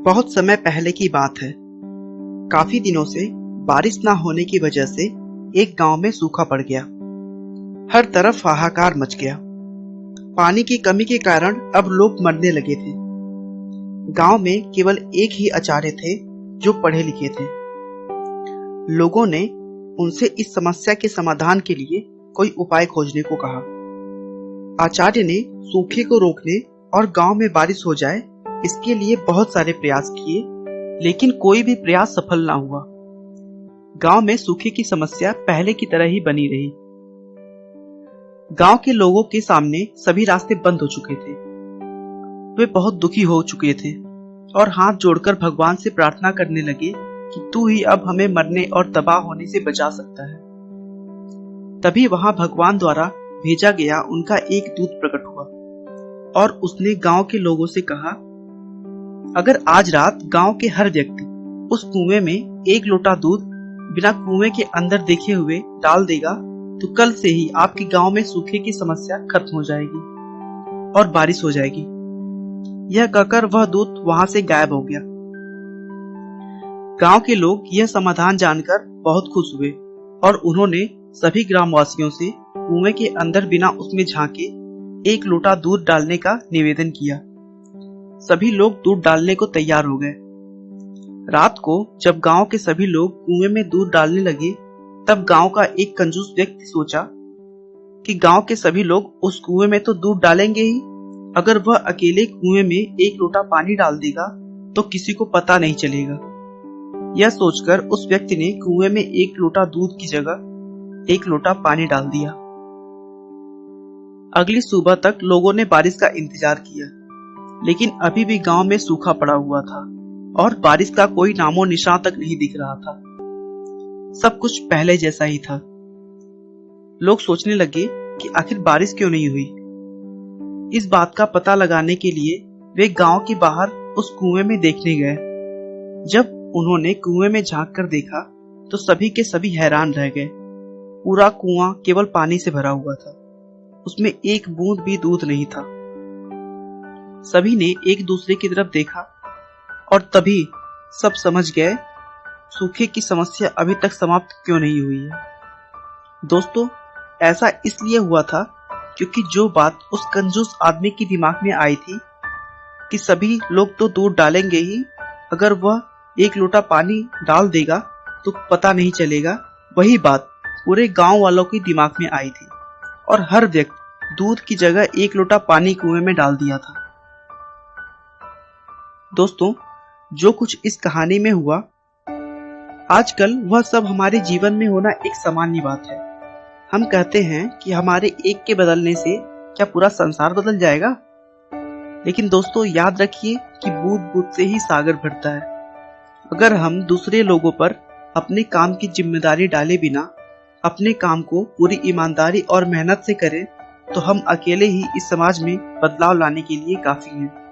बहुत समय पहले की बात है। काफी दिनों से बारिश ना होने की वजह से एक गांव में सूखा पड़ गया। हर तरफ हाहाकार मच गया। पानी की कमी के कारण अब लोग मरने लगे थे। गांव में केवल एक ही आचार्य थे जो पढ़े लिखे थे। लोगों ने उनसे इस समस्या के समाधान के लिए कोई उपाय खोजने को कहा। आचार्य ने सूखे को रोकने और गांव में बारिश हो जाए इसके लिए बहुत सारे प्रयास किए, लेकिन कोई भी प्रयास सफल ना हुआ। गांव में सूखे की समस्या पहले की तरह ही बनी रही। गांव के लोगों के सामने सभी रास्ते बंद हो चुके थे। वे बहुत दुखी हो चुके थे और हाथ जोड़कर भगवान से प्रार्थना करने लगे कि तू ही अब हमें मरने और तबाह होने से बचा सकता है। तभी वहां भगवान द्वारा भेजा गया उनका एक दूत प्रकट हुआ और उसने गांव के लोगों से कहा, अगर आज रात गांव के हर व्यक्ति उस कुएं में एक लोटा दूध बिना कुएं के अंदर देखे हुए डाल देगा तो कल से ही आपके गांव में सूखे की समस्या खत्म हो जाएगी और बारिश हो जाएगी। यह कहकर वह दूत वहां से गायब हो गया। गांव के लोग यह समाधान जानकर बहुत खुश हुए और उन्होंने सभी ग्रामवासियों से कुएं के अंदर बिना उसमें झांके एक लोटा दूध डालने का निवेदन किया। सभी लोग दूध डालने को तैयार हो गए। रात को जब गांव के सभी लोग कुएं में दूध डालने लगे, तब गांव का एक कंजूस व्यक्ति सोचा कि गांव के सभी लोग उस कुएं में तो दूध डालेंगे ही, अगर वह अकेले कुएं में एक लोटा पानी डाल देगा तो किसी को पता नहीं चलेगा। यह सोचकर उस व्यक्ति ने कुएं में एक लोटा दूध की जगह एक लोटा पानी डाल दिया। अगली सुबह तक लोगों ने बारिश का इंतजार किया, लेकिन अभी भी गांव में सूखा पड़ा हुआ था और बारिश का कोई नामो निशान तक नहीं दिख रहा था। सब कुछ पहले जैसा ही था। लोग सोचने लगे कि आखिर बारिश क्यों नहीं हुई। इस बात का पता लगाने के लिए वे गांव के बाहर उस कुएं में देखने गए। जब उन्होंने कुएं में झांक कर देखा तो सभी के सभी हैरान रह गए। पूरा कुआं केवल पानी से भरा हुआ था। उसमें एक बूंद भी दूध नहीं था। सभी ने एक दूसरे की तरफ देखा और तभी सब समझ गए सूखे की समस्या अभी तक समाप्त क्यों नहीं हुई है। दोस्तों, ऐसा इसलिए हुआ था क्योंकि जो बात उस कंजूस आदमी के दिमाग में आई थी कि सभी लोग तो दूध डालेंगे ही, अगर वह एक लोटा पानी डाल देगा तो पता नहीं चलेगा, वही बात पूरे गांव वालों के दिमाग में आई थी और हर व्यक्ति दूध की जगह एक लोटा पानी कुएं में डाल दिया था। दोस्तों, जो कुछ इस कहानी में हुआ आजकल वह सब हमारे जीवन में होना एक सामान्य बात है। हम कहते हैं कि हमारे एक के बदलने से क्या पूरा संसार बदल जाएगा, लेकिन दोस्तों याद रखिए कि बूंद बूंद से ही सागर भरता है। अगर हम दूसरे लोगों पर अपने काम की जिम्मेदारी डाले बिना अपने काम को पूरी ईमानदारी और मेहनत से करें तो हम अकेले ही इस समाज में बदलाव लाने के लिए काफी हैं।